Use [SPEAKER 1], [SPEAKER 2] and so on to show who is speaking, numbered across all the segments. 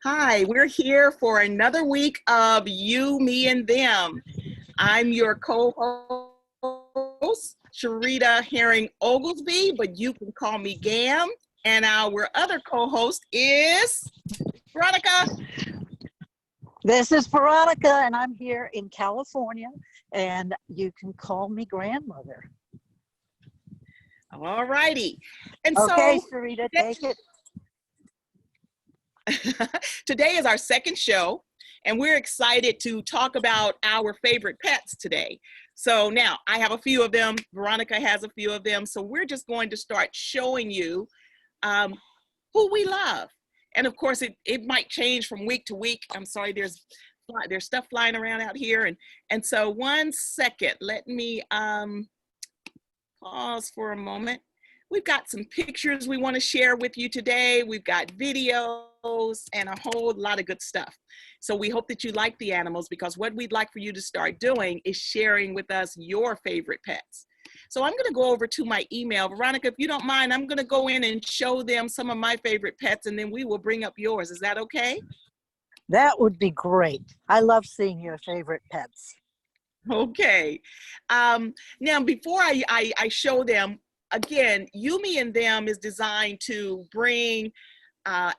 [SPEAKER 1] Hi, we're here for another week of You, Me, and Them. I'm your co-host, Sharita Herring Oglesby, but you can call me Gam. And our other co-host is Veronica.
[SPEAKER 2] This is Veronica, and I'm here in California, and you can call me grandmother.
[SPEAKER 1] All righty. And
[SPEAKER 2] Okay,
[SPEAKER 1] so
[SPEAKER 2] Sarita, take it.
[SPEAKER 1] today is our second show, and we're excited to talk about our favorite pets today. So now I have a few of them. Veronica has a few of them. So we're just going to start showing you who we love. And of course, it might change from week to week. I'm sorry, there's stuff flying around out here. And so 1 second, let me pause for a moment. We've got some pictures we want to share with you today. We've got videos and a whole lot of good stuff. So we hope that you like the animals, because what we'd like for you to start doing is sharing with us your favorite pets. So I'm going to go over to my email. Veronica, if you don't mind, I'm going to go in and show them some of my favorite pets, and then we will bring up yours. Is that okay?
[SPEAKER 2] That would be great. I love seeing your favorite pets.
[SPEAKER 1] Okay. Now, before I show them, again, You, Me, and Them is designed to bring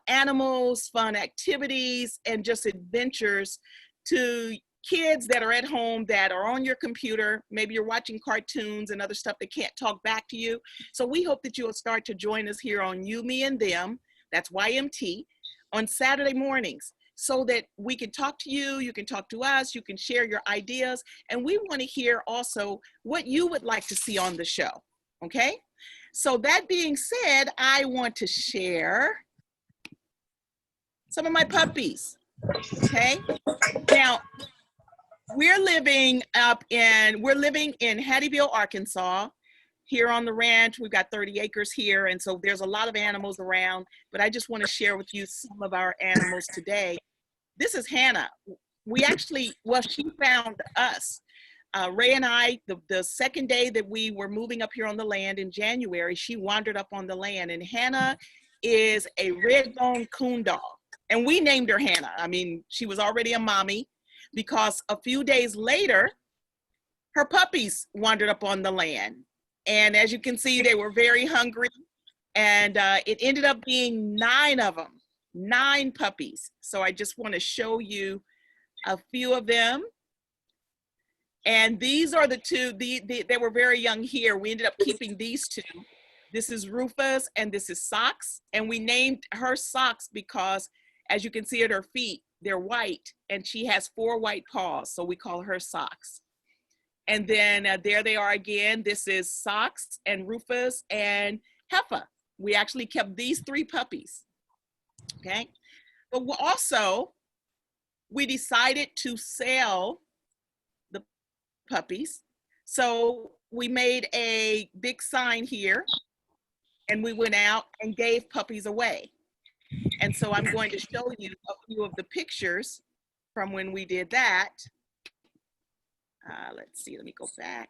[SPEAKER 1] animals, fun activities, and just adventures to kids that are at home, that are on your computer. Maybe you're watching cartoons and other stuff that can't talk back to you. So we hope that you will start to join us here on You, Me, and Them, that's YMT, on Saturday mornings, so that we can talk to you, you can talk to us, you can share your ideas, and we want to hear also what you would like to see on the show, okay? So that being said, I want to share some of my puppies, okay? Now, we're living in Hattieville, Arkansas. Here on the ranch, we've got 30 acres here, and so there's a lot of animals around, but I just want to share with you some of our animals today. This is Hannah. She found us. Ray and I, the second day that we were moving up here on the land in January, she wandered up on the land, and Hannah is a red-bone coon dog. And we named her Hannah. I mean, she was already a mommy, because a few days later, her puppies wandered up on the land. And as you can see, they were very hungry. And it ended up being 9 of them, 9 puppies. So I just want to show you a few of them. And these are the two, they were very young here. We ended up keeping these 2. This is Rufus and this is Socks. And we named her Socks because, as you can see at her feet, they're white, and she has 4 white paws, so we call her Socks. And then there they are again. This is Socks and Rufus and Heifer. We actually kept these 3 puppies, okay? But we decided to sell the puppies. So we made a big sign here, and we went out and gave puppies away. And so I'm going to show you a few of the pictures from when we did that. Let's see, let me go back.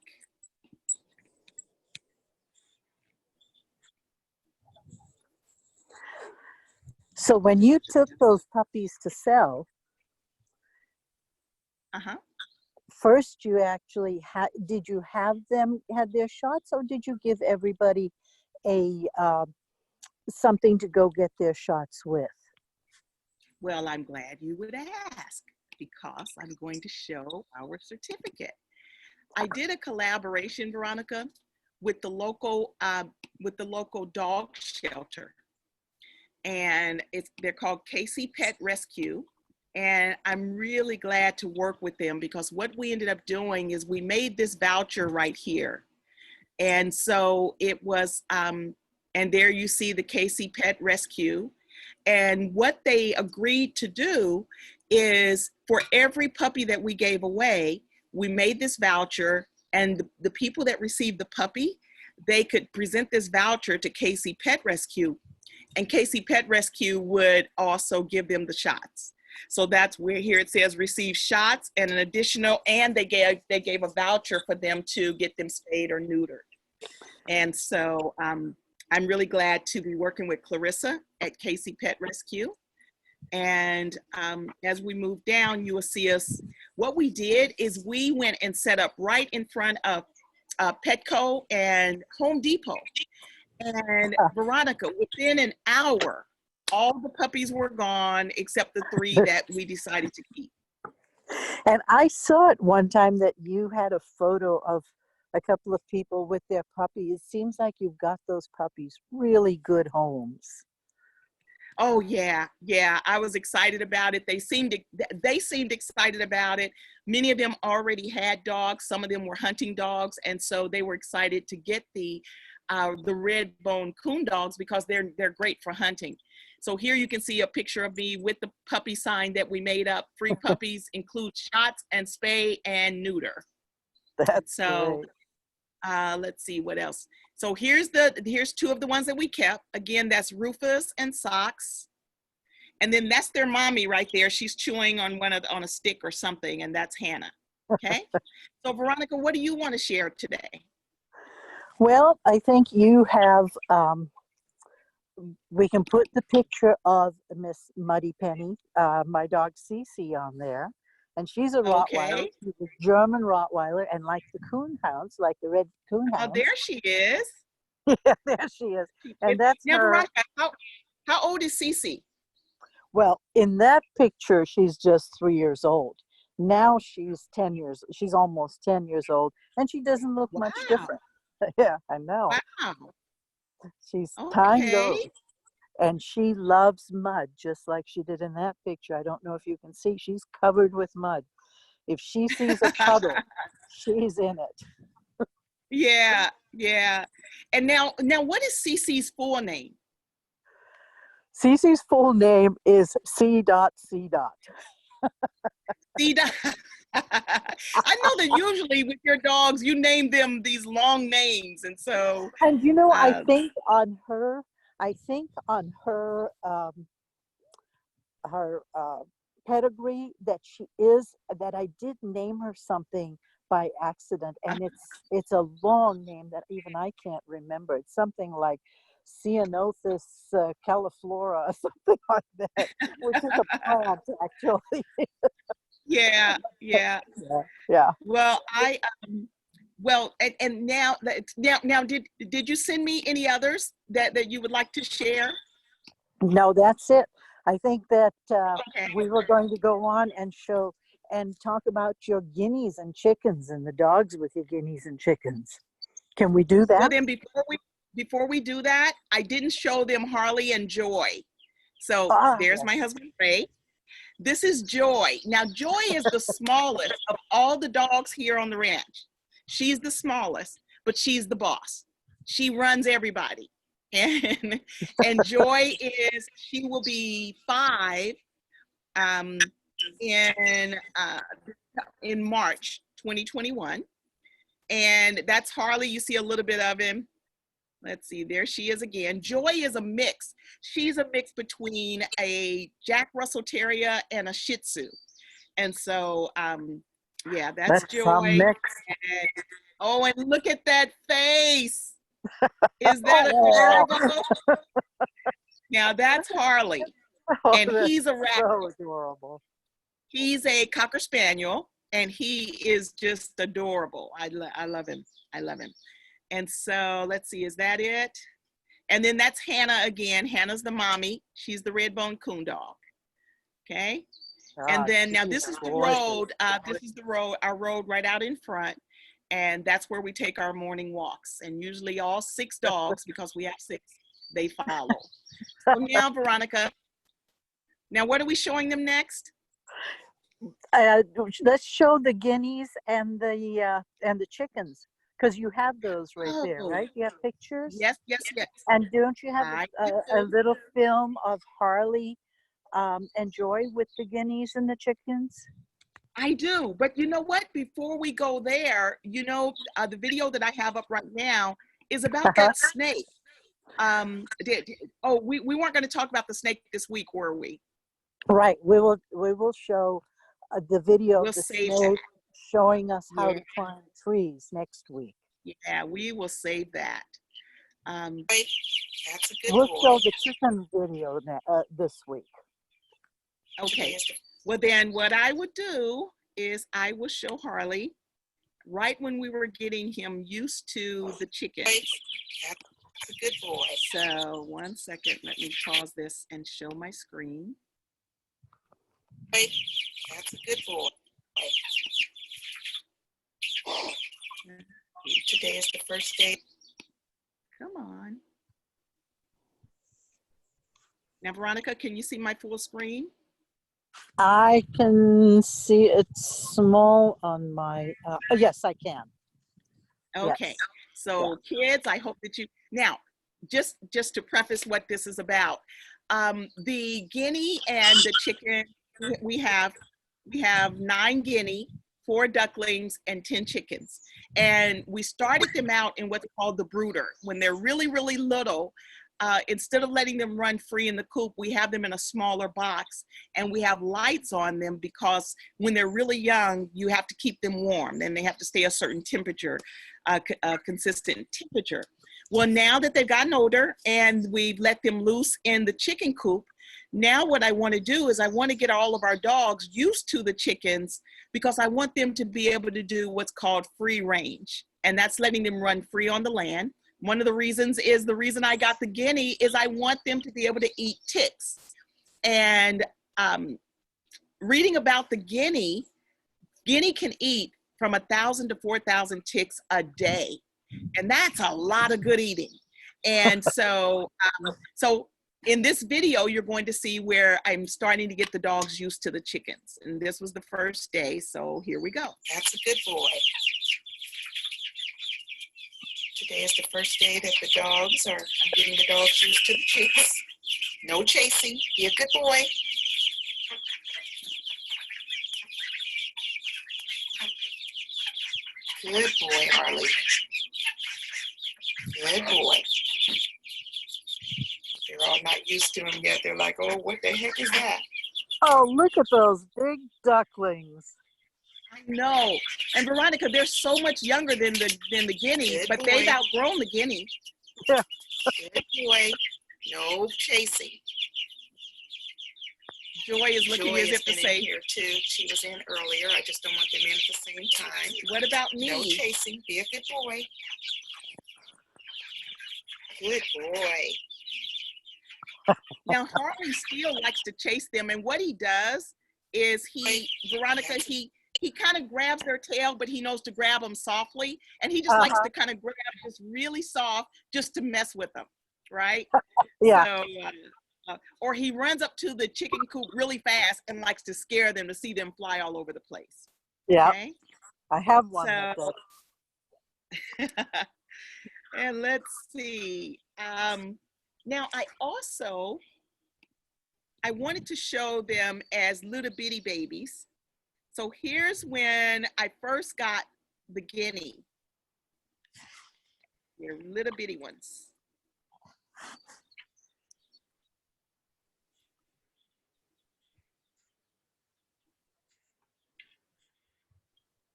[SPEAKER 2] So when you took those puppies to sell, first you actually did you have them had their shots, or did you give everybody a something to go get their shots with?
[SPEAKER 1] Well, I'm glad you would ask, because I'm going to show our certificate. I did a collaboration, Veronica, with the local dog shelter, and they're called Casey Pet Rescue. And I'm really glad to work with them, because what we ended up doing is we made this voucher right here. And so it was, and there you see the Casey Pet Rescue. And what they agreed to do is, for every puppy that we gave away, we made this voucher, and the people that received the puppy, they could present this voucher to Casey Pet Rescue, and Casey Pet Rescue would also give them the shots. So that's where here it says receive shots and an additional, and they gave a voucher for them to get them spayed or neutered. And so I'm really glad to be working with Clarissa at Casey Pet Rescue. And as we move down, you will see us. What we did is we went and set up right in front of Petco and Home Depot. And Veronica, within an hour, all the puppies were gone except the 3 that we decided to keep.
[SPEAKER 2] And I saw it one time that you had a photo of a couple of people with their puppies. It seems like you've got those puppies really good homes.
[SPEAKER 1] Oh yeah, yeah. I was excited about it. They seemed excited about it. Many of them already had dogs. Some of them were hunting dogs, and so they were excited to get the red-bone coon dogs because they're great for hunting. So here you can see a picture of me with the puppy sign that we made up. Free puppies include shots and spay and neuter.
[SPEAKER 2] That's
[SPEAKER 1] so
[SPEAKER 2] great.
[SPEAKER 1] Let's see what else. So here's 2 of the ones that we kept. Again, that's Rufus and Socks. And then that's their mommy right there. She's chewing on on a stick or something, and that's Hannah. Okay. So Veronica, what do you want to share today?
[SPEAKER 2] Well, I think you have, we can put the picture of Miss Muddy Penny, my dog Cece, on there. And she's a Rottweiler.
[SPEAKER 1] Okay.
[SPEAKER 2] She's a German Rottweiler. And like the coonhounds, like the red coonhounds.
[SPEAKER 1] Oh, there she is.
[SPEAKER 2] Yeah, there she is. And that's
[SPEAKER 1] now,
[SPEAKER 2] her.
[SPEAKER 1] Veronica, how old is Cece?
[SPEAKER 2] Well, in that picture, she's just 3 years old. Now she's 10 years. She's almost 10 years old. And she doesn't look much different. Yeah, I know.
[SPEAKER 1] Wow.
[SPEAKER 2] She's
[SPEAKER 1] Okay.
[SPEAKER 2] time goes. And she loves mud, just like she did in that picture. I don't know if you can see. She's covered with mud. If she sees a puddle, she's in it.
[SPEAKER 1] Yeah, yeah. And now, what is Cece's full name?
[SPEAKER 2] Cece's full name is C. C.
[SPEAKER 1] C. I know that usually with your dogs, you name them these long names, and so.
[SPEAKER 2] And you know, I think on her pedigree that I did name her something by accident, and it's a long name that even I can't remember. It's something like Ceanothus califlora or something like that, which is a plant actually.
[SPEAKER 1] Yeah.
[SPEAKER 2] Yeah.
[SPEAKER 1] Well, and now did you send me any others that you would like to share?
[SPEAKER 2] No, that's it. I think that
[SPEAKER 1] Okay.
[SPEAKER 2] we were going to go on and show and talk about your guineas and chickens and the dogs with your guineas and chickens. Can we do that?
[SPEAKER 1] Well, then before we do that, I didn't show them Harley and Joy. So there's
[SPEAKER 2] yes.
[SPEAKER 1] my husband, Ray. This is Joy. Now, Joy is the smallest of all the dogs here on the ranch. She's the smallest, but she's the boss. She runs everybody. And Joy she will be 5 in March 2021. And that's Harley. You see a little bit of him. Let's see, there she is again. Joy is a mix. She's a mix between a Jack Russell Terrier and a Shih Tzu. And so, yeah, that's Joy. And look at that face. Is that adorable? Now that's Harley. And he's a rabbit.
[SPEAKER 2] So adorable.
[SPEAKER 1] He's a Cocker Spaniel, and he is just adorable. I love him. I love him. And so let's see, is that it? And then that's Hannah again. Hannah's the mommy. She's the red-bone coon dog. Okay. And then now this is the road. This is the road, our road right out in front. And that's where we take our morning walks. And usually all 6 dogs, because we have 6, they follow. So now, Veronica, now what are we showing them next?
[SPEAKER 2] Let's show the guineas and the chickens, because you have those right there, right? You have pictures?
[SPEAKER 1] Yes.
[SPEAKER 2] And don't you have a little film of Harley and Joy with the guineas and the chickens?
[SPEAKER 1] I do, but you know what? Before we go there, you know, the video that I have up right now is about that snake. We weren't going to talk about the snake this week, were we?
[SPEAKER 2] Right. We will show the video of the snake showing us how to climb trees next week.
[SPEAKER 1] Yeah, we will save that. That's a good
[SPEAKER 2] We'll show the chicken video this week.
[SPEAKER 1] Okay. Well, then what I would do is I would show Harley right when we were getting him used to the chicken.
[SPEAKER 3] That's a good boy.
[SPEAKER 1] So 1 second, let me pause this and show my screen.
[SPEAKER 3] That's a good boy. Today is the first day.
[SPEAKER 1] Come on. Now, Veronica, can you see my full screen?
[SPEAKER 2] I can see it's small on my, yes, I can.
[SPEAKER 1] Okay.
[SPEAKER 2] Yes.
[SPEAKER 1] So kids, I hope that you, now, just to preface what this is about, the guinea and the chicken, we have 9 guinea, 4 ducklings, and 10 chickens. And we started them out in what's called the brooder. When they're really, really little, instead of letting them run free in the coop, we have them in a smaller box, and we have lights on them because when they're really young, you have to keep them warm, and they have to stay a certain temperature, consistent temperature. Well, now that they've gotten older and we've let them loose in the chicken coop, now what I want to do is I want to get all of our dogs used to the chickens because I want them to be able to do what's called free range, and that's letting them run free on the land. One of the reasons is the reason I got the guinea is I want them to be able to eat ticks. And reading about the guinea can eat from 1,000 to 4,000 ticks a day. And that's a lot of good eating. And so, so in this video, you're going to see where I'm starting to get the dogs used to the chickens. And this was the first day, so here we go.
[SPEAKER 3] That's a good boy. Today is the first day that the dogs are, I'm getting the dogs used to the chicks. No chasing, be a good boy. Good boy, Harley. Good boy. They're all not used to him yet. They're like, oh, what the heck is that?
[SPEAKER 2] Oh, look at those big ducklings.
[SPEAKER 1] I know. And Veronica, they're so much younger than the guinea,
[SPEAKER 3] Good
[SPEAKER 1] but
[SPEAKER 3] boy.
[SPEAKER 1] they've outgrown the guinea.
[SPEAKER 2] Yeah.
[SPEAKER 3] Good boy. No chasing.
[SPEAKER 1] Joy is looking
[SPEAKER 3] Joy
[SPEAKER 1] as
[SPEAKER 3] has
[SPEAKER 1] if to
[SPEAKER 3] been in
[SPEAKER 1] say,
[SPEAKER 3] here too. She was in earlier. I just don't want them in at the same time.
[SPEAKER 1] what about
[SPEAKER 3] No
[SPEAKER 1] me?
[SPEAKER 3] chasing. Be a good boy. Good boy.
[SPEAKER 1] Now, Harley still likes to chase them. And what he does is Veronica, he kind of grabs their tail, but he knows to grab them softly. And he just likes to kind of grab just really soft just to mess with them, right?
[SPEAKER 2] Yeah.
[SPEAKER 1] So, or he runs up to the chicken coop really fast and likes to scare them to see them fly all over the place.
[SPEAKER 2] Yeah.
[SPEAKER 1] Okay?
[SPEAKER 2] I have one.
[SPEAKER 1] So, and let's see. Now, I wanted to show them as little bitty babies. So here's when I first got the guinea. They're little bitty ones.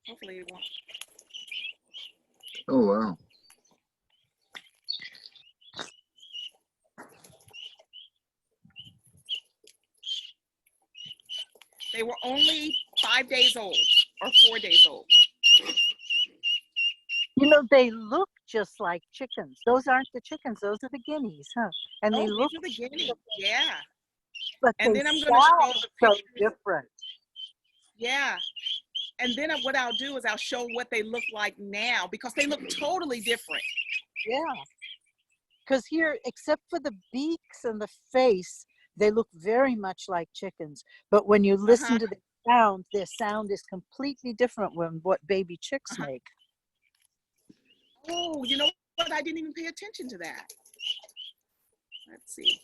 [SPEAKER 1] Hopefully it won't.
[SPEAKER 4] Oh, wow.
[SPEAKER 1] They were only 5 days old or 4 days old.
[SPEAKER 2] You know, they look just like chickens. Those aren't the chickens. Those are the guineas, huh? And they look,
[SPEAKER 1] These are the guinea. Yeah.
[SPEAKER 2] but
[SPEAKER 1] And
[SPEAKER 2] they
[SPEAKER 1] then I'm going to show
[SPEAKER 2] sound
[SPEAKER 1] the
[SPEAKER 2] so
[SPEAKER 1] pictures.
[SPEAKER 2] different.
[SPEAKER 1] Yeah. And then what I'll do is I'll show what they look like now because they look totally different.
[SPEAKER 2] Yeah. Because here, except for the beaks and the face, they look very much like chickens. But when you listen to their sound is completely different from what baby chicks make.
[SPEAKER 1] Oh, you know what? I didn't even pay attention to that. Let's see.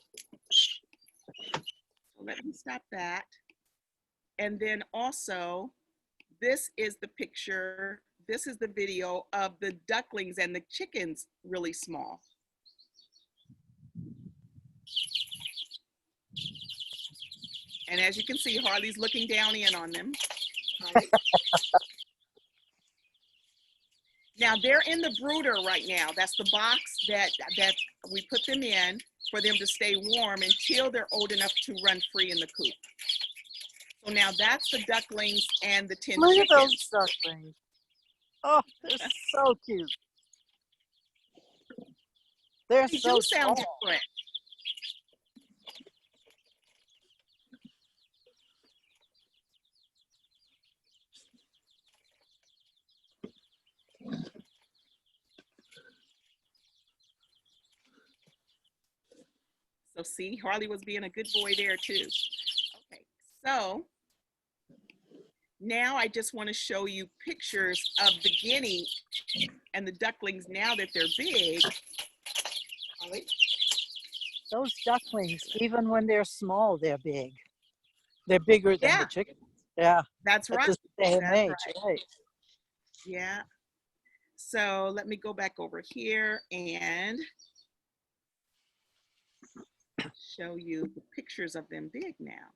[SPEAKER 1] So let me stop that. And then also, this is the picture, this is the video of the ducklings and the chickens really small. And as you can see, Harley's looking down in on them. Now they're in the brooder right now. That's the box that we put them in for them to stay warm until they're old enough to run free in the coop. So now that's the ducklings and the 10
[SPEAKER 2] Look at
[SPEAKER 1] chickens.
[SPEAKER 2] those ducklings. Oh, they're so cute. They're
[SPEAKER 1] They
[SPEAKER 2] so
[SPEAKER 1] do sound
[SPEAKER 2] small.
[SPEAKER 1] different. So see, Harley was being a good boy there too. Okay, so now I just want to show you pictures of the guinea and the ducklings now that they're big.
[SPEAKER 3] Holly?
[SPEAKER 2] Those ducklings, even when they're small, they're big. They're bigger than the
[SPEAKER 1] Yeah,
[SPEAKER 2] chickens. Yeah,
[SPEAKER 1] that's
[SPEAKER 2] at
[SPEAKER 1] right.
[SPEAKER 2] the same
[SPEAKER 1] That's
[SPEAKER 2] age,
[SPEAKER 1] right.
[SPEAKER 2] right?
[SPEAKER 1] Yeah. So let me go back over here and show you the pictures of them big now.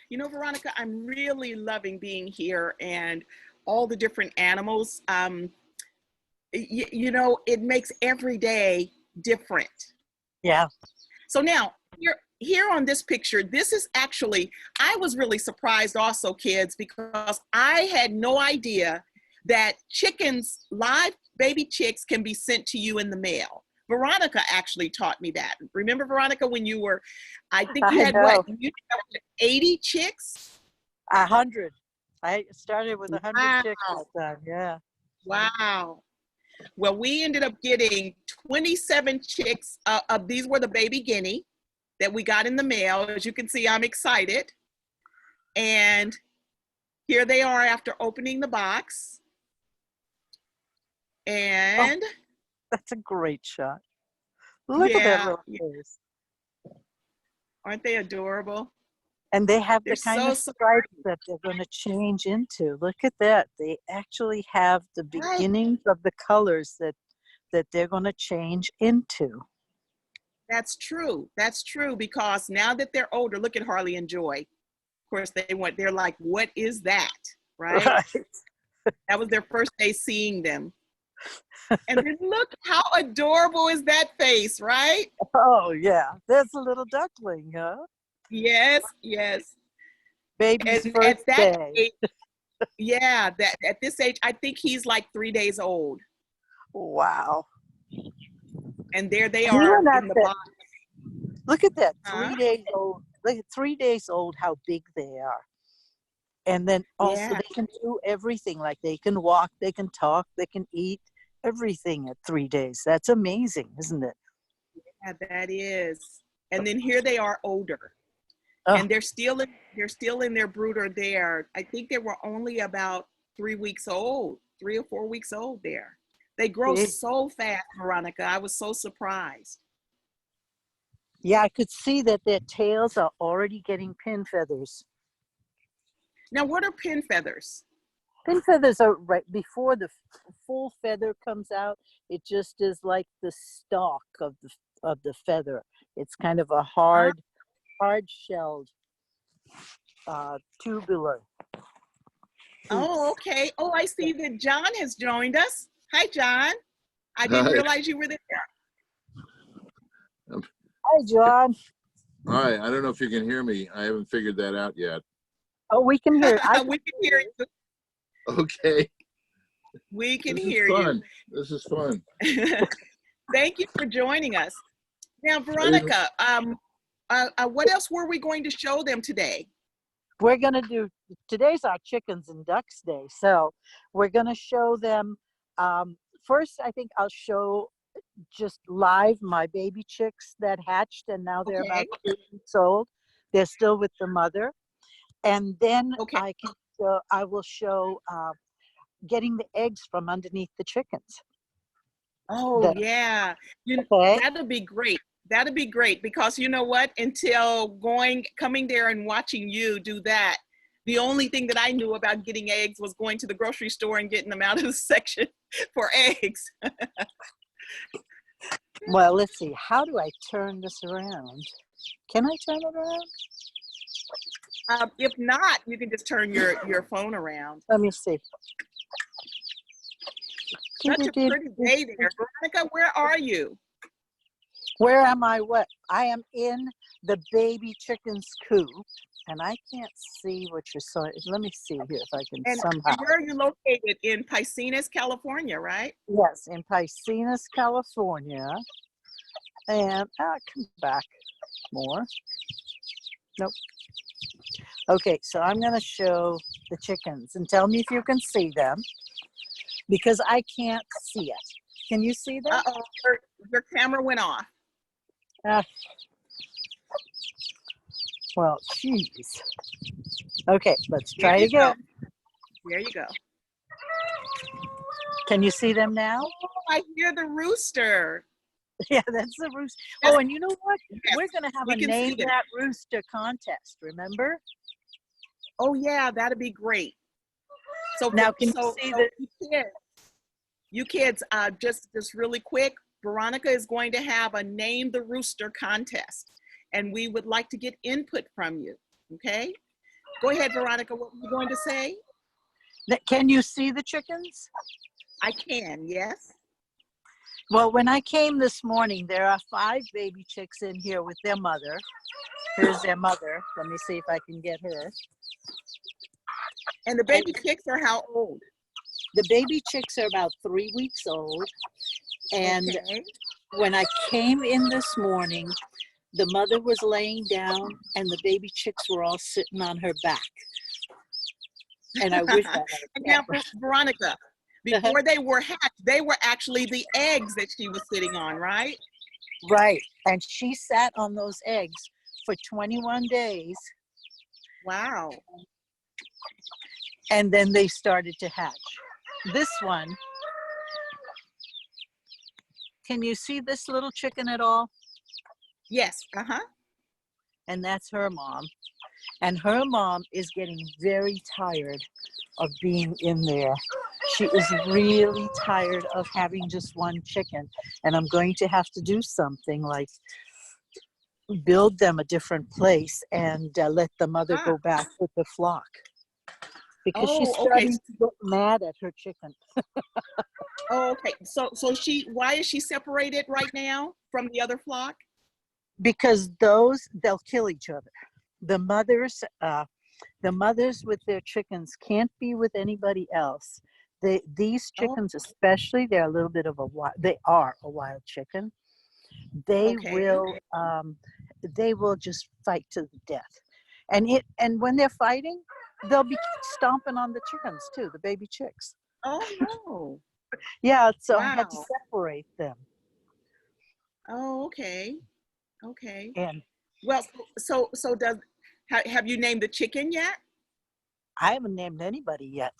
[SPEAKER 1] You know, Veronica, I'm really loving being here and all the different animals. You know, it makes every day different.
[SPEAKER 2] Yeah.
[SPEAKER 1] So now, here on this picture, this is actually, I was really surprised also, kids, because I had no idea that chickens, live baby chicks, can be sent to you in the mail. Veronica actually taught me that. Remember, Veronica, when you were, I think you
[SPEAKER 2] I
[SPEAKER 1] had
[SPEAKER 2] know.
[SPEAKER 1] what? You had 80 chicks?
[SPEAKER 2] 100. I started with 100
[SPEAKER 1] Wow.
[SPEAKER 2] chicks that time. Yeah.
[SPEAKER 1] Wow. Well, we ended up getting 27 chicks. These were the baby guinea that we got in the mail. As you can see, I'm excited. And here they are after opening the box. And
[SPEAKER 2] That's a great shot. Look at that
[SPEAKER 1] yeah,
[SPEAKER 2] little face.
[SPEAKER 1] aren't they adorable?
[SPEAKER 2] And they have
[SPEAKER 1] They're
[SPEAKER 2] the kind
[SPEAKER 1] so,
[SPEAKER 2] of
[SPEAKER 1] so
[SPEAKER 2] stripes that they're going to change into. Look at that. They actually have the
[SPEAKER 1] right.
[SPEAKER 2] beginnings of the colors that they're going to change into.
[SPEAKER 1] That's true. That's true, because now that they're older, look at Harley and Joy. Of course, they're like, what is that? Right?
[SPEAKER 2] Right.
[SPEAKER 1] That was their first day seeing them. And then look how adorable is that face, right?
[SPEAKER 2] Oh, yeah. There's a little duckling, huh?
[SPEAKER 1] Yes, yes.
[SPEAKER 2] Baby's
[SPEAKER 1] And
[SPEAKER 2] first
[SPEAKER 1] at that
[SPEAKER 2] day.
[SPEAKER 1] age, yeah, that at this age, I think he's like 3 days old.
[SPEAKER 2] Wow.
[SPEAKER 1] And there they
[SPEAKER 2] And
[SPEAKER 1] are
[SPEAKER 2] even at
[SPEAKER 1] in the
[SPEAKER 2] that,
[SPEAKER 1] box.
[SPEAKER 2] look at that.
[SPEAKER 1] Huh?
[SPEAKER 2] 3 days old. Look at 3 days old, how big they are. And then also
[SPEAKER 1] Yeah,
[SPEAKER 2] they can do everything. Like they can walk, they can talk, they can eat, everything at 3 days. That's amazing, isn't it?
[SPEAKER 1] yeah, that is. And then here they are older.
[SPEAKER 2] Oh,
[SPEAKER 1] And they're still in their brooder there. I think they were only about 3 weeks old, 3 or 4 weeks old there. They grow
[SPEAKER 2] big.
[SPEAKER 1] so fast, Veronica. I was so surprised.
[SPEAKER 2] Yeah, I could see that their tails are already getting pin feathers.
[SPEAKER 1] Now, what are pin feathers?
[SPEAKER 2] Pin feathers are right before the full feather comes out. It just is like the stalk of the feather. It's kind of a hard shelled tubular
[SPEAKER 1] Oh,
[SPEAKER 2] piece.
[SPEAKER 1] okay. Oh, I see that John has joined us. Hi, John. I didn't
[SPEAKER 4] Hi.
[SPEAKER 1] realize you were there.
[SPEAKER 2] Hi, John.
[SPEAKER 4] All right. I don't know if you can hear me. I haven't figured that out yet.
[SPEAKER 2] Oh, we can hear.
[SPEAKER 1] We can hear you.
[SPEAKER 4] Okay.
[SPEAKER 1] We can
[SPEAKER 4] This
[SPEAKER 1] hear
[SPEAKER 4] is fun. This is fun.
[SPEAKER 1] you. Thank you for joining us. Now,
[SPEAKER 4] I didn't-
[SPEAKER 1] Veronica, what else were we going to show them today?
[SPEAKER 2] We're gonna do today's our chickens and ducks day, so we're gonna show them. First, I think I'll show just live my baby chicks that hatched, and now they're about
[SPEAKER 1] Okay.
[SPEAKER 2] 2 weeks old. They're still with the mother, and then
[SPEAKER 1] Okay.
[SPEAKER 2] I will show getting the eggs from underneath the chickens.
[SPEAKER 1] Oh,
[SPEAKER 2] That,
[SPEAKER 1] yeah.
[SPEAKER 2] okay.
[SPEAKER 1] That'd be great. That'd be great, because you know what? Until coming there and watching you do that, the only thing that I knew about getting eggs was going to the grocery store and getting them out of the section for eggs.
[SPEAKER 2] Well, let's see. How do I turn this around? Can I turn it around?
[SPEAKER 1] If not, you can just turn your phone around.
[SPEAKER 2] Let me see.
[SPEAKER 1] Such a pretty day there. Veronica, where are you?
[SPEAKER 2] Where am I? What? I am in the baby chicken's coop, and I can't see what you're saying. Let me see here if I can
[SPEAKER 1] And
[SPEAKER 2] somehow.
[SPEAKER 1] where are you located? In Piscinas, California, right?
[SPEAKER 2] Yes, in Piscinas, California. And come back more. Nope. Okay, so I'm going to show the chickens and tell me if you can see them because I can't see it. Can you see them?
[SPEAKER 1] Uh-oh, your camera went off.
[SPEAKER 2] Well, geez. Okay, let's
[SPEAKER 1] There
[SPEAKER 2] try it
[SPEAKER 1] you
[SPEAKER 2] again.
[SPEAKER 1] go. There you go.
[SPEAKER 2] Can you see them now?
[SPEAKER 1] Oh, I hear the rooster.
[SPEAKER 2] Yeah, that's the rooster.
[SPEAKER 1] Yes.
[SPEAKER 2] Oh, and you know what?
[SPEAKER 1] Yes,
[SPEAKER 2] We're going to have
[SPEAKER 1] we
[SPEAKER 2] a
[SPEAKER 1] can
[SPEAKER 2] Name
[SPEAKER 1] see them.
[SPEAKER 2] That Rooster contest, remember?
[SPEAKER 1] Oh yeah, that'd be great. So
[SPEAKER 2] Now, can you see the...
[SPEAKER 1] you kids, just really quick, Veronica is going to have a Name the Rooster contest, and we would like to get input from you. Okay, go ahead, Veronica. What were you going to say?
[SPEAKER 2] Can you see the chickens?
[SPEAKER 1] I can. Yes.
[SPEAKER 2] Well, when I came this morning, there are 5 baby chicks in here with their mother. Here's their mother. Let me see if I can get her.
[SPEAKER 1] And the baby chicks are how old?
[SPEAKER 2] The baby chicks are about 3 weeks old. And
[SPEAKER 1] Okay.
[SPEAKER 2] when I came in this morning, the mother was laying down and the baby chicks were all sitting on her back. And I wish I had a
[SPEAKER 1] And now,
[SPEAKER 2] camera.
[SPEAKER 1] Veronica, before they were hatched, they were actually the eggs that she was sitting on, right?
[SPEAKER 2] Right. And she sat on those eggs for 21 days.
[SPEAKER 1] Wow.
[SPEAKER 2] And then they started to hatch. This one, can you see this little chicken at all?
[SPEAKER 1] Yes. Uh-huh.
[SPEAKER 2] And that's her mom. And her mom is getting very tired of being in there. She is really tired of having just one chicken. And I'm going to have to do something like build them a different place and let the mother go back with the flock. Because she's starting to get mad at her chicken.
[SPEAKER 1] Oh, okay. So why is she separated right now from the other flock?
[SPEAKER 2] Because they'll kill each other. The mothers with their chickens can't be with anybody else. These chickens especially, they're a little bit of they are a wild chicken. They will just fight to the death. And when they're fighting, they'll be stomping on the chickens too, the baby chicks.
[SPEAKER 1] Oh no.
[SPEAKER 2] Yeah, so I had to separate them.
[SPEAKER 1] Oh, okay. Okay.
[SPEAKER 2] And
[SPEAKER 1] well, so have you named the chicken yet?
[SPEAKER 2] I haven't named anybody yet.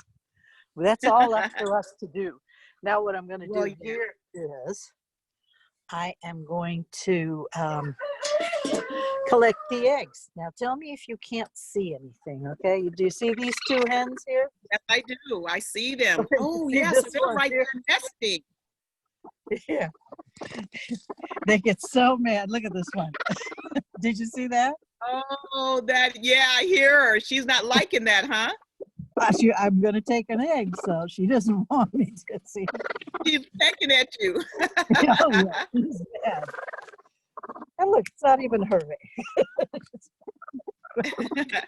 [SPEAKER 2] That's all up to us to do. Now what I'm going to do here is I am going to collect the eggs. Now tell me if you can't see anything, okay? Do you see these 2 hens here?
[SPEAKER 1] Yes, I do. I see them. Oh,
[SPEAKER 2] See
[SPEAKER 1] yes,
[SPEAKER 2] this
[SPEAKER 1] they're
[SPEAKER 2] one
[SPEAKER 1] right
[SPEAKER 2] here?
[SPEAKER 1] there nesting.
[SPEAKER 2] Yeah. They get so mad. Look at this one. Did you see that?
[SPEAKER 1] Oh, yeah, I hear her. She's not liking that, huh?
[SPEAKER 2] I'm going to take an egg, so she doesn't want me to see.
[SPEAKER 1] She's pecking at you.
[SPEAKER 2] Oh, yeah, she's mad. And look, it's not even her egg.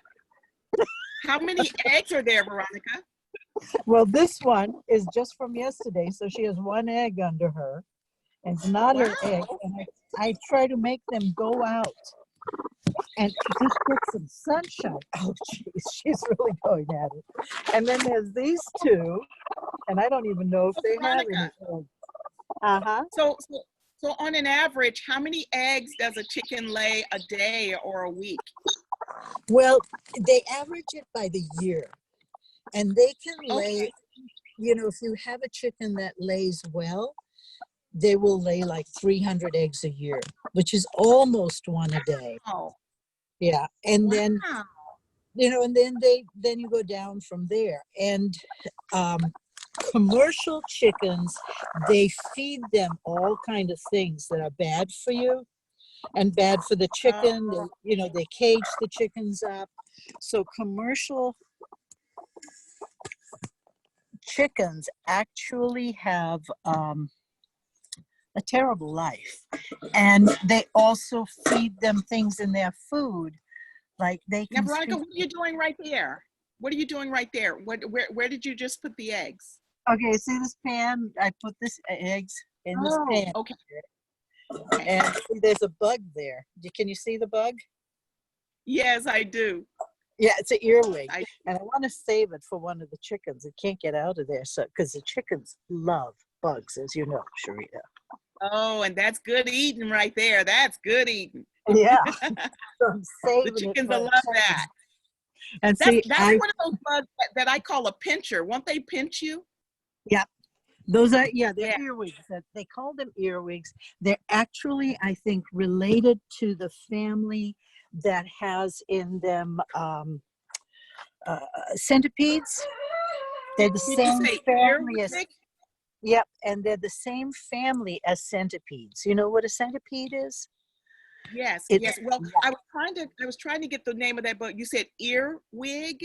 [SPEAKER 1] How many eggs are there, Veronica?
[SPEAKER 2] Well, this one is just from yesterday, so she has 1 egg under her. And it's not her egg. And I try to make them go out and just get some sunshine. Oh, geez, she's really going at it. And then there's these 2, and I don't even know if they have any eggs. Uh-huh.
[SPEAKER 1] So on an average, how many eggs does a chicken lay a day or a week?
[SPEAKER 2] Well, they average it by the year. And they can lay, if you have a chicken that lays well, they will lay like 300 eggs a year, which is almost 1 a day.
[SPEAKER 1] Oh.
[SPEAKER 2] Yeah. And then, and then you go down from there. And commercial chickens, they feed them all kind of things that are bad for you and bad for the chicken. They cage the chickens up. So commercial chickens actually have a terrible life, and they also feed them things in their food, like they
[SPEAKER 1] Now,
[SPEAKER 2] can
[SPEAKER 1] Veronica,
[SPEAKER 2] speak.
[SPEAKER 1] what are you doing right there? What are you doing right there? Where did you just put the eggs?
[SPEAKER 2] Okay, see this pan? I put this eggs in this
[SPEAKER 1] Oh,
[SPEAKER 2] pan,
[SPEAKER 1] okay. Okay.
[SPEAKER 2] and see, there's a bug there. Can you see the bug?
[SPEAKER 1] Yes, I do.
[SPEAKER 2] Yeah, it's an earwig,
[SPEAKER 1] I,
[SPEAKER 2] and I want to save it for one of the chickens. It can't get out of there, so because the chickens love bugs, as you know, Sharita.
[SPEAKER 1] oh, and that's good eating right there. That's good eating.
[SPEAKER 2] Yeah, so I'm
[SPEAKER 1] The
[SPEAKER 2] saving it
[SPEAKER 1] chickens
[SPEAKER 2] for
[SPEAKER 1] will
[SPEAKER 2] the
[SPEAKER 1] love
[SPEAKER 2] chickens.
[SPEAKER 1] that.
[SPEAKER 2] And
[SPEAKER 1] That's
[SPEAKER 2] see,
[SPEAKER 1] that's one of those bugs that I call a pincher. Won't they pinch you?
[SPEAKER 2] yeah, those are, yeah, they're
[SPEAKER 1] Yeah.
[SPEAKER 2] earwigs. They call them earwigs. They're actually, I think, related to the family that has in them centipedes. They're the
[SPEAKER 1] Did you
[SPEAKER 2] same
[SPEAKER 1] say
[SPEAKER 2] family as,
[SPEAKER 1] earwig?
[SPEAKER 2] yep, and they're the same family as centipedes. You know what a centipede is?
[SPEAKER 1] Yes,
[SPEAKER 2] It's,
[SPEAKER 1] yes. Well,
[SPEAKER 2] yeah,
[SPEAKER 1] I was trying to get the name of that bug. You said earwig?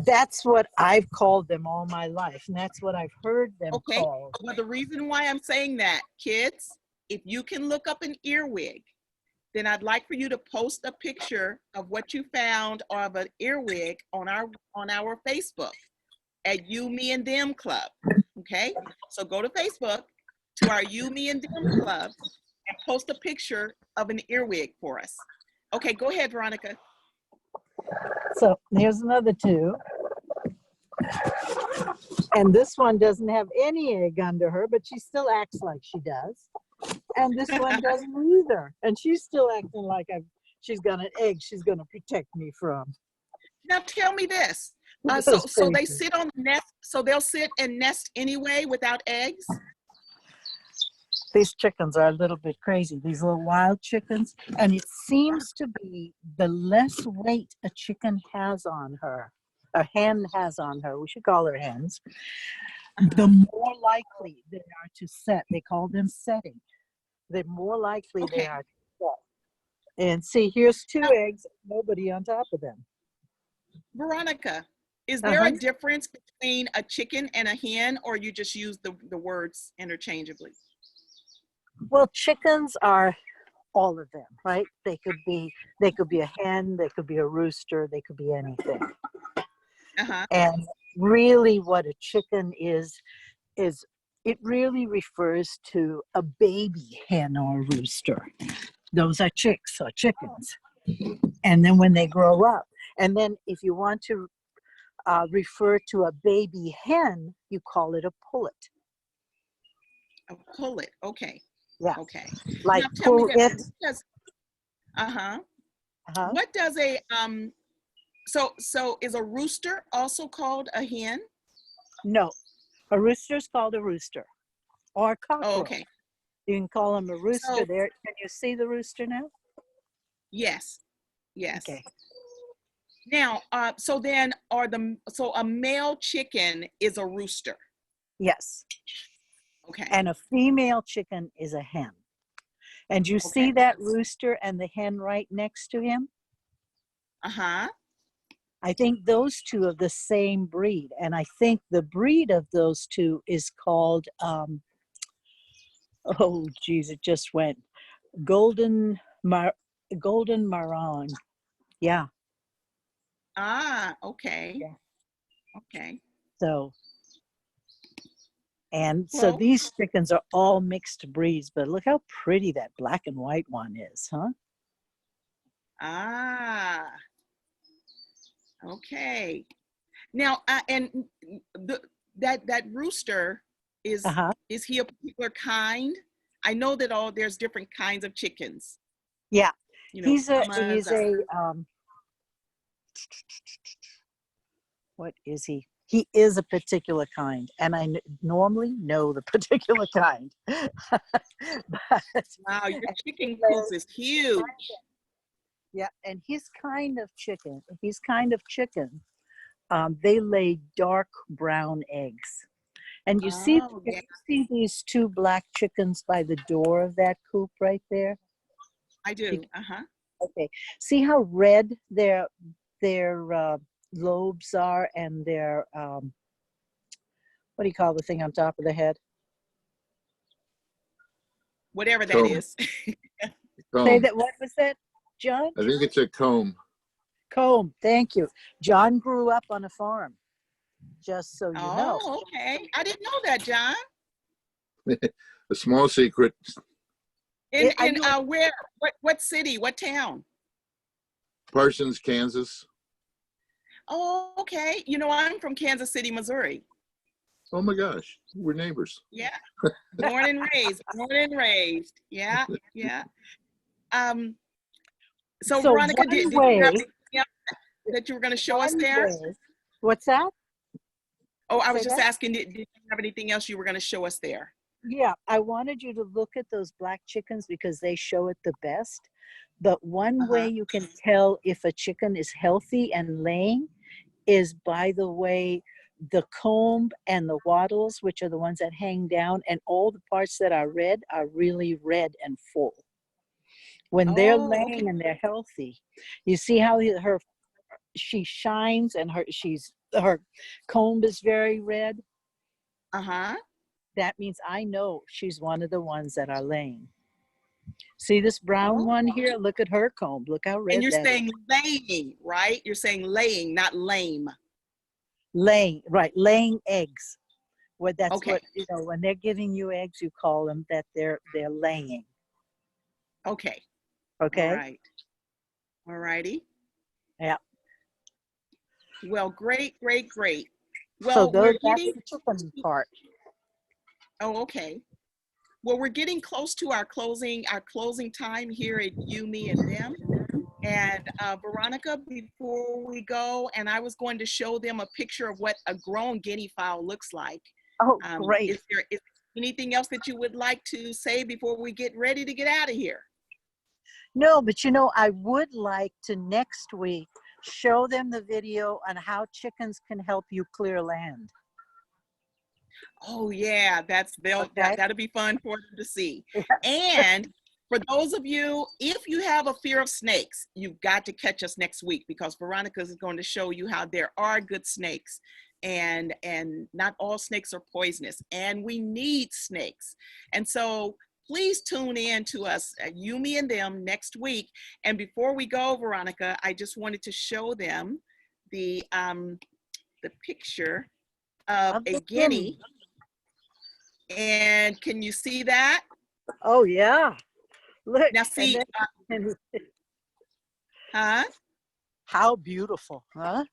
[SPEAKER 2] that's what I've called them all my life, and that's what I've heard them
[SPEAKER 1] Okay.
[SPEAKER 2] called.
[SPEAKER 1] Well, the reason why I'm saying that, kids, if you can look up an earwig, then I'd like for you to post a picture of what you found of an earwig on our Facebook at You, Me, and Them Club. Okay? So go to Facebook to our You, Me, and Them Club and post a picture of an earwig for us. Okay, go ahead, Veronica.
[SPEAKER 2] So here's another two. And this one doesn't have any egg under her, but she still acts like she does. And this one doesn't either. And she's still acting like she's got an egg she's going to protect me from.
[SPEAKER 1] Now tell me this.
[SPEAKER 2] That's
[SPEAKER 1] So they
[SPEAKER 2] crazy.
[SPEAKER 1] sit on the nest, so they'll sit and nest anyway without eggs?
[SPEAKER 2] These chickens are a little bit crazy, these little wild chickens. And it seems to be the less weight a chicken has on her, a hen has on her, we should call her hens, the more likely they are to set. They call them setting. The more likely they
[SPEAKER 1] Okay.
[SPEAKER 2] are to set. And see, here's two eggs, nobody on top of them.
[SPEAKER 1] Veronica, is there a difference between a chicken and a hen, or you just use the words interchangeably?
[SPEAKER 2] Well, chickens are all of them, right? They could be a hen, they could be a rooster, they could be anything.
[SPEAKER 1] Uh-huh.
[SPEAKER 2] And really what a chicken is it really refers to a baby hen or rooster. Those are chicks or chickens. And then when they grow up, and then if you want to refer to a baby hen, you call it a pullet.
[SPEAKER 1] A pullet. Okay.
[SPEAKER 2] Yeah.
[SPEAKER 1] Okay.
[SPEAKER 2] Like
[SPEAKER 1] Now tell me
[SPEAKER 2] pull
[SPEAKER 1] that.
[SPEAKER 2] it.
[SPEAKER 1] Uh-huh. What does a so is a rooster also called a hen?
[SPEAKER 2] No, a rooster is called a rooster or a cockerel.
[SPEAKER 1] Oh, okay.
[SPEAKER 2] You can call them a rooster.
[SPEAKER 1] So
[SPEAKER 2] There, can you see the rooster now?
[SPEAKER 1] yes. Yes.
[SPEAKER 2] Okay.
[SPEAKER 1] Now, so a male chicken is a rooster.
[SPEAKER 2] Yes.
[SPEAKER 1] Okay.
[SPEAKER 2] And a female chicken is a hen. And you see that rooster and the hen right next to him?
[SPEAKER 1] Uh-huh.
[SPEAKER 2] I think those two are the same breed. And I think the breed of those two is called, oh, geez, it just went. Golden Marron. Yeah.
[SPEAKER 1] Ah, okay.
[SPEAKER 2] Yeah.
[SPEAKER 1] Okay.
[SPEAKER 2] So, and so
[SPEAKER 1] Well,
[SPEAKER 2] these chickens are all mixed breeds, but look how pretty that black and white one is, huh?
[SPEAKER 1] ah, okay. Now, and that rooster
[SPEAKER 2] Uh-huh.
[SPEAKER 1] is he a particular kind? I know that there's different kinds of chickens.
[SPEAKER 2] Yeah.
[SPEAKER 1] You know,
[SPEAKER 2] He's
[SPEAKER 1] llamas
[SPEAKER 2] what is he? He is a particular kind, and I normally know the particular kind. But,
[SPEAKER 1] wow, your chicken coop is huge.
[SPEAKER 2] yeah, and his kind of chicken, they lay dark brown eggs. And you see,
[SPEAKER 1] Oh, yeah,
[SPEAKER 2] you see these two black chickens by the door of that coop right there?
[SPEAKER 1] I do. Uh-huh.
[SPEAKER 2] Okay. See how red their lobes are and their what do you call the thing on top of the head?
[SPEAKER 1] Whatever that
[SPEAKER 4] Comb.
[SPEAKER 1] is.
[SPEAKER 2] Say
[SPEAKER 4] Comb.
[SPEAKER 2] that, what was that, John?
[SPEAKER 4] I think it's a comb.
[SPEAKER 2] Comb, thank you. John grew up on a farm, just so you know.
[SPEAKER 1] Oh, okay. I didn't know that, John.
[SPEAKER 4] A small secret.
[SPEAKER 2] I
[SPEAKER 1] In
[SPEAKER 2] know.
[SPEAKER 1] where? What city? What town?
[SPEAKER 4] Parsons, Kansas.
[SPEAKER 1] Oh, okay. You know, I'm from Kansas City, Missouri.
[SPEAKER 4] Oh my gosh, we're neighbors.
[SPEAKER 1] Yeah. Born and raised. Born and raised. Yeah. Yeah. So
[SPEAKER 2] So
[SPEAKER 1] Veronica,
[SPEAKER 2] one
[SPEAKER 1] did you
[SPEAKER 2] way,
[SPEAKER 1] have anything else that you were going to show us
[SPEAKER 2] one
[SPEAKER 1] there?
[SPEAKER 2] way, what's that?
[SPEAKER 1] Oh, I was
[SPEAKER 2] Say
[SPEAKER 1] just
[SPEAKER 2] that?
[SPEAKER 1] asking, did you have anything else you were going to show us there?
[SPEAKER 2] Yeah, I wanted you to look at those black chickens because they show it the best. But one way
[SPEAKER 1] Uh-huh.
[SPEAKER 2] you can tell if a chicken is healthy and laying is by the way the comb and the wattles, which are the ones that hang down, and all the parts that are really red and full. When they're
[SPEAKER 1] Oh, okay.
[SPEAKER 2] laying and they're healthy, you see how she shines and her comb is very red.
[SPEAKER 1] Uh-huh.
[SPEAKER 2] That means I know she's one of the ones that are laying. See this brown
[SPEAKER 1] Oh.
[SPEAKER 2] one here? Look at her comb. Look how red
[SPEAKER 1] And you're
[SPEAKER 2] that is.
[SPEAKER 1] saying laying, right? You're saying laying, not lame.
[SPEAKER 2] Laying, right, laying eggs. That's
[SPEAKER 1] Okay.
[SPEAKER 2] what, you know, when they're giving you eggs, you call them that they're laying.
[SPEAKER 1] Okay.
[SPEAKER 2] Okay?
[SPEAKER 1] All right. All righty.
[SPEAKER 2] Yeah.
[SPEAKER 1] Well, great, great, great.
[SPEAKER 2] So
[SPEAKER 1] Well, we're
[SPEAKER 2] that's
[SPEAKER 1] getting,
[SPEAKER 2] the chicken part.
[SPEAKER 1] oh, okay. Well, we're getting close to our closing time here at You, Me, and Them. And Veronica, before we go, and I was going to show them a picture of what a grown guinea fowl looks like.
[SPEAKER 2] Oh, great.
[SPEAKER 1] Is there anything else that you would like to say before we get ready to get out of here?
[SPEAKER 2] No, but you know, I would like to next week show them the video on how chickens can help you clear land.
[SPEAKER 1] Oh yeah,
[SPEAKER 2] Okay?
[SPEAKER 1] that'll be fun for them to see. And for those of you, if you have a fear of snakes, you've got to catch us next week because Veronica is going to show you how there are good snakes and not all snakes are poisonous and we need snakes. And so please tune in to us, You, Me, and Them next week. And before we go, Veronica, I just wanted to show them the picture of
[SPEAKER 2] Of
[SPEAKER 1] a
[SPEAKER 2] the
[SPEAKER 1] guinea. And can you see that?
[SPEAKER 2] Oh yeah. Look.
[SPEAKER 1] Now see,
[SPEAKER 2] And
[SPEAKER 1] huh?
[SPEAKER 2] how beautiful, huh?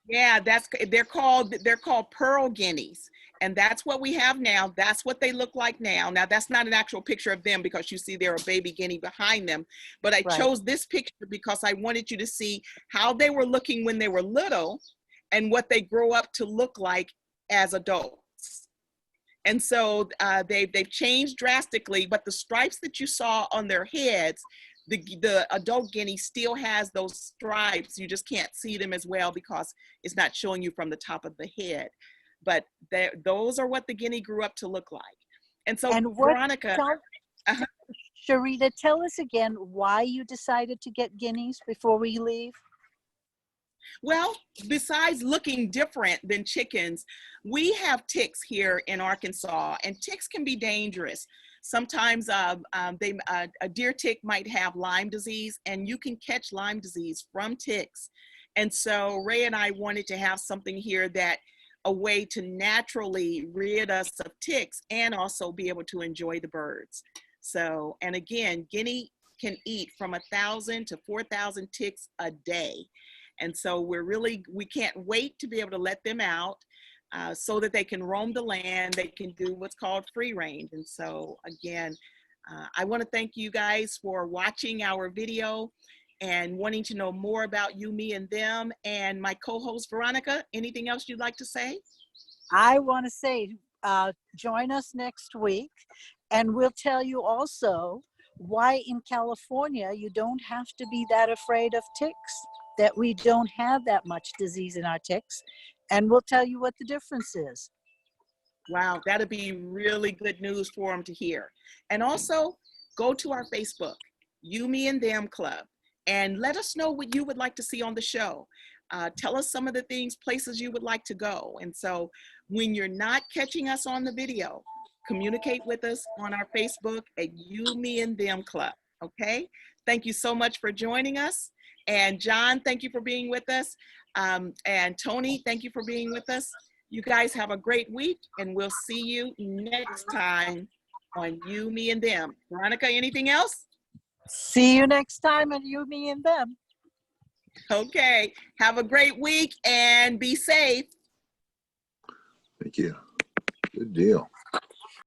[SPEAKER 1] Yeah, they're called pearl guineas. And that's what we have now. That's what they look like now. Now that's not an actual picture of them because you see there a baby guinea behind them. But I
[SPEAKER 2] Right.
[SPEAKER 1] chose this picture because I wanted you to see how they were looking when they were little and what they grow up to look like as adults. And so they've changed drastically, but the stripes that you saw on their heads, the adult guinea still has those stripes. You just can't see them as well because it's not showing you from the top of the head. But those are what the guinea grew up to look like. And so,
[SPEAKER 2] And what,
[SPEAKER 1] Veronica,
[SPEAKER 2] Sharita, tell us again why you decided to get guineas before we leave.
[SPEAKER 1] well, besides looking different than chickens, we have ticks here in Arkansas, and ticks can be dangerous. Sometimes a deer tick might have Lyme disease, and you can catch Lyme disease from ticks. And so Ray and I wanted to have something here a way to naturally rid us of ticks and also be able to enjoy the birds. So, and again, Guinea can eat from 1,000 to 4,000 ticks a day. And so we can't wait to be able to let them out so that they can roam the land. They can do what's called free range. And so again, I want to thank you guys for watching our video and wanting to know more about You, Me, and Them. And my co-host, Veronica, anything else you'd like to say?
[SPEAKER 2] I want to say, join us next week, and we'll tell you also why in California you don't have to be that afraid of ticks, that we don't have that much disease in our ticks, and we'll tell you what the difference is.
[SPEAKER 1] Wow, that'd be really good news for them to hear. And also, go to our Facebook, You, Me, and Them Club, and let us know what you would like to see on the show. Tell us some of the places you would like to go. And so When you're not catching us on the video, communicate with us on our Facebook at You, Me, and Them Club, okay? Thank you so much for joining us. And John, thank you for being with us. And Tony, thank you for being with us. You guys have a great week, and we'll see you next time on You, Me, and Them. Veronica, anything else?
[SPEAKER 2] See you next time on You, Me, and Them.
[SPEAKER 1] Okay, have a great week and be safe.
[SPEAKER 4] Thank you. Good deal.